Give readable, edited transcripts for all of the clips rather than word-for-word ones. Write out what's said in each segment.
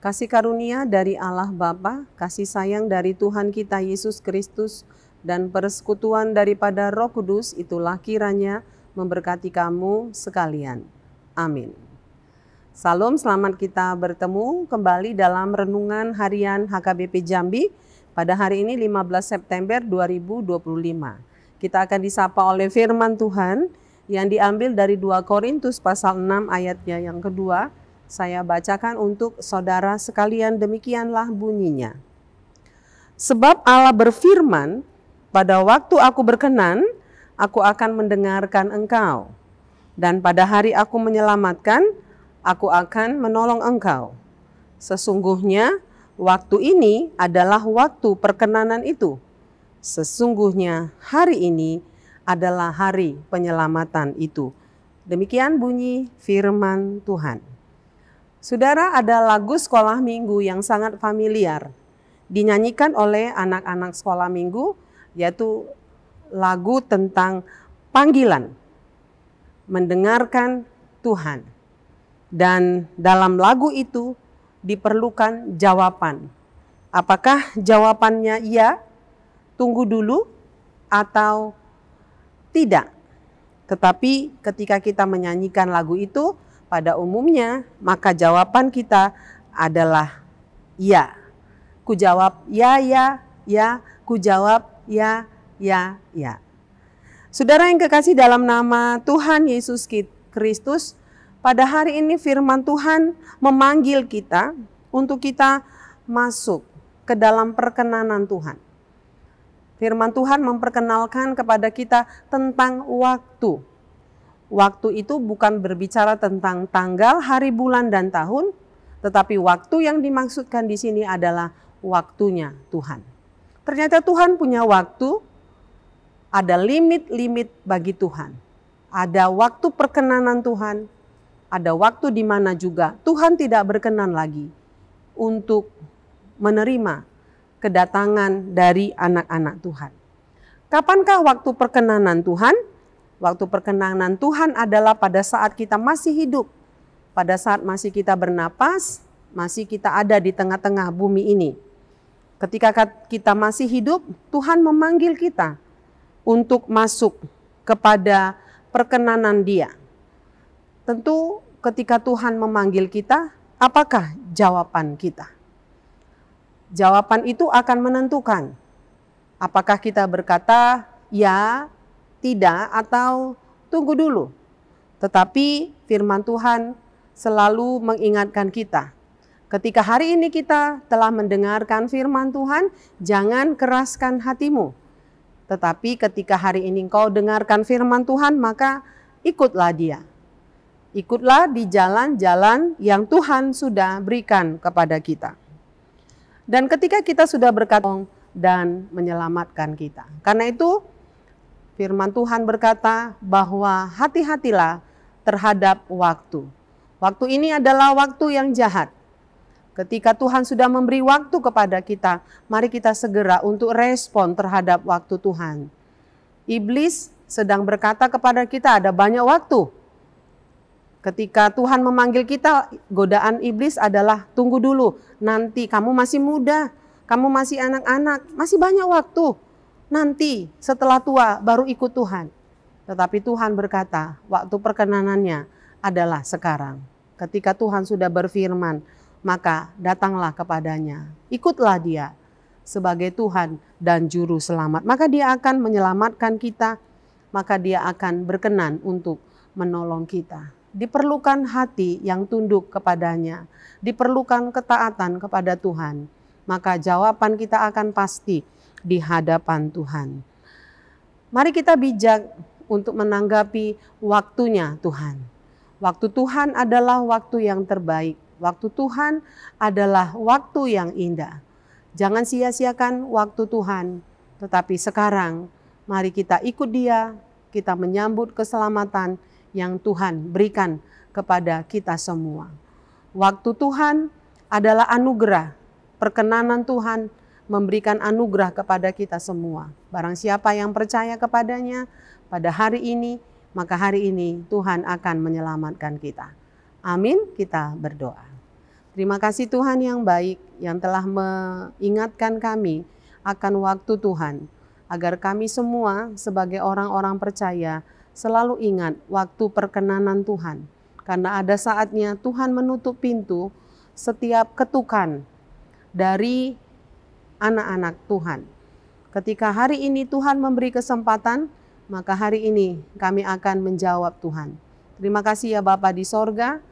Kasih karunia dari Allah Bapa, kasih sayang dari Tuhan kita Yesus Kristus, dan persekutuan daripada Roh Kudus itulah kiranya memberkati kamu sekalian. Amin. Salam, selamat kita bertemu kembali dalam Renungan Harian HKBP Jambi pada hari ini 15 September 2025. Kita akan disapa oleh firman Tuhan yang diambil dari 2 Korintus pasal 6 ayatnya yang kedua. Saya bacakan untuk saudara sekalian, demikianlah bunyinya. Sebab Allah berfirman, pada waktu aku berkenan, aku akan mendengarkan engkau. Dan pada hari aku menyelamatkan, aku akan menolong engkau. Sesungguhnya waktu ini adalah waktu perkenanan itu. Sesungguhnya hari ini adalah hari penyelamatan itu. Demikian bunyi firman Tuhan. Saudara, ada lagu sekolah minggu yang sangat familiar, dinyanyikan oleh anak-anak sekolah minggu, yaitu lagu tentang panggilan, mendengarkan Tuhan. Dan dalam lagu itu diperlukan jawaban. Apakah jawabannya iya, tunggu dulu, atau tidak? Tetapi ketika kita menyanyikan lagu itu, pada umumnya, maka jawaban kita adalah ya. Ku jawab ya, ya, ya. Ku jawab ya, ya, ya. Saudara yang kekasih dalam nama Tuhan Yesus Kristus, pada hari ini firman Tuhan memanggil kita untuk kita masuk ke dalam perkenanan Tuhan. Firman Tuhan memperkenalkan kepada kita tentang waktu. Waktu itu bukan berbicara tentang tanggal, hari, bulan, dan tahun, tetapi waktu yang dimaksudkan di sini adalah waktunya Tuhan. Ternyata Tuhan punya waktu, ada limit-limit bagi Tuhan. Ada waktu perkenanan Tuhan, ada waktu di mana juga Tuhan tidak berkenan lagi untuk menerima kedatangan dari anak-anak Tuhan. Kapankah waktu perkenanan Tuhan? Waktu perkenanan Tuhan adalah pada saat kita masih hidup, pada saat masih kita bernapas, masih kita ada di tengah-tengah bumi ini. Ketika kita masih hidup, Tuhan memanggil kita untuk masuk kepada perkenanan Dia. Tentu ketika Tuhan memanggil kita, apakah jawaban kita? Jawaban itu akan menentukan apakah kita berkata ya, tidak, atau tunggu dulu. Tetapi firman Tuhan selalu mengingatkan kita. Ketika hari ini kita telah mendengarkan firman Tuhan, jangan keraskan hatimu. Tetapi ketika hari ini engkau dengarkan firman Tuhan, maka ikutlah Dia. Ikutlah di jalan-jalan yang Tuhan sudah berikan kepada kita. Dan ketika kita sudah berkata dan menyelamatkan kita. Karena itu firman Tuhan berkata bahwa hati-hatilah terhadap waktu. Waktu ini adalah waktu yang jahat. Ketika Tuhan sudah memberi waktu kepada kita, mari kita segera untuk respon terhadap waktu Tuhan. Iblis sedang berkata kepada kita ada banyak waktu. Ketika Tuhan memanggil kita, godaan iblis adalah tunggu dulu. Nanti kamu masih muda, kamu masih anak-anak, masih banyak waktu. Nanti setelah tua baru ikut Tuhan. Tetapi Tuhan berkata waktu perkenanannya adalah sekarang. Ketika Tuhan sudah berfirman, maka datanglah kepadanya. Ikutlah Dia sebagai Tuhan dan Juru Selamat. Maka Dia akan menyelamatkan kita. Maka Dia akan berkenan untuk menolong kita. Diperlukan hati yang tunduk kepadanya. Diperlukan ketaatan kepada Tuhan. Maka jawaban kita akan pasti di hadapan Tuhan. Mari kita bijak untuk menanggapi waktunya Tuhan. Waktu Tuhan adalah waktu yang terbaik. Waktu Tuhan adalah waktu yang indah. Jangan sia-siakan waktu Tuhan. Tetapi sekarang mari kita ikut Dia. Kita menyambut keselamatan yang Tuhan berikan kepada kita semua. Waktu Tuhan adalah anugerah. Perkenanan Tuhan memberikan anugerah kepada kita semua. Barang siapa yang percaya kepadanya pada hari ini, maka hari ini Tuhan akan menyelamatkan kita. Amin, kita berdoa. Terima kasih Tuhan yang baik yang telah mengingatkan kami akan waktu Tuhan, agar kami semua sebagai orang-orang percaya selalu ingat waktu perkenanan Tuhan. Karena ada saatnya Tuhan menutup pintu setiap ketukan dari anak-anak Tuhan. Ketika hari ini Tuhan memberi kesempatan, maka hari ini kami akan menjawab Tuhan. Terima kasih ya Bapa di sorga.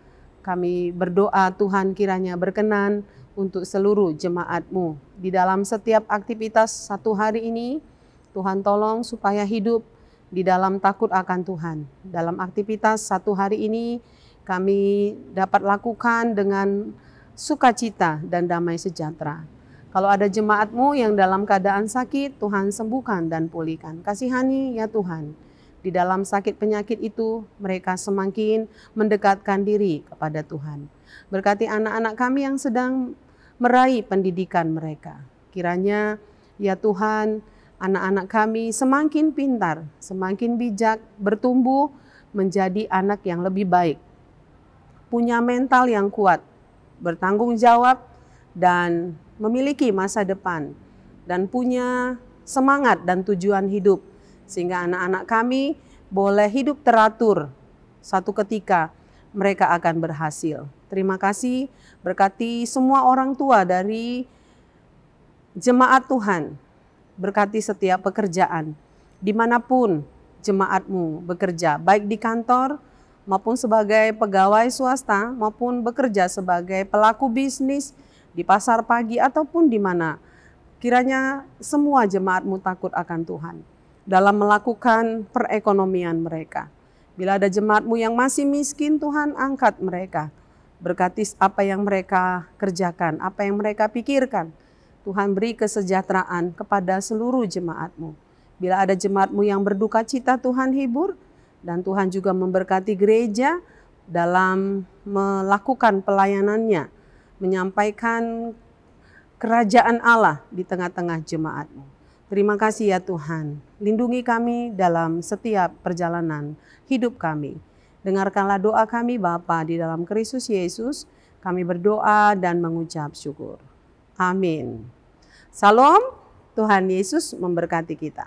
Kami berdoa Tuhan kiranya berkenan untuk seluruh jemaat-Mu. Di dalam setiap aktivitas satu hari ini, Tuhan tolong supaya hidup di dalam takut akan Tuhan. Dalam aktivitas satu hari ini, kami dapat lakukan dengan sukacita dan damai sejahtera. Kalau ada jemaat-Mu yang dalam keadaan sakit, Tuhan sembuhkan dan pulihkan. Kasihani ya Tuhan. Di dalam sakit penyakit itu, mereka semakin mendekatkan diri kepada Tuhan. Berkati anak-anak kami yang sedang meraih pendidikan mereka. Kiranya ya Tuhan, anak-anak kami semakin pintar, semakin bijak, bertumbuh menjadi anak yang lebih baik. Punya mental yang kuat, bertanggung jawab, dan memiliki masa depan. Dan punya semangat dan tujuan hidup. Sehingga anak-anak kami boleh hidup teratur. Satu ketika mereka akan berhasil. Terima kasih, berkati semua orang tua dari jemaat Tuhan. Berkati setiap pekerjaan. Dimanapun jemaat-Mu bekerja, baik di kantor maupun sebagai pegawai swasta, maupun bekerja sebagai pelaku bisnis di pasar pagi ataupun di mana. Kiranya semua jemaat-Mu takut akan Tuhan dalam melakukan perekonomian mereka. Bila ada jemaat-Mu yang masih miskin, Tuhan angkat mereka. Berkati apa yang mereka kerjakan, apa yang mereka pikirkan. Tuhan beri kesejahteraan kepada seluruh jemaat-Mu. Bila ada jemaat-Mu yang berduka cita, Tuhan hibur. Dan Tuhan juga memberkati gereja dalam melakukan pelayanannya. Menyampaikan kerajaan Allah di tengah-tengah jemaat-Mu. Terima kasih ya Tuhan, lindungi kami dalam setiap perjalanan hidup kami. Dengarkanlah doa kami Bapa di dalam Kristus Yesus, kami berdoa dan mengucap syukur. Amin. Salam, Tuhan Yesus memberkati kita.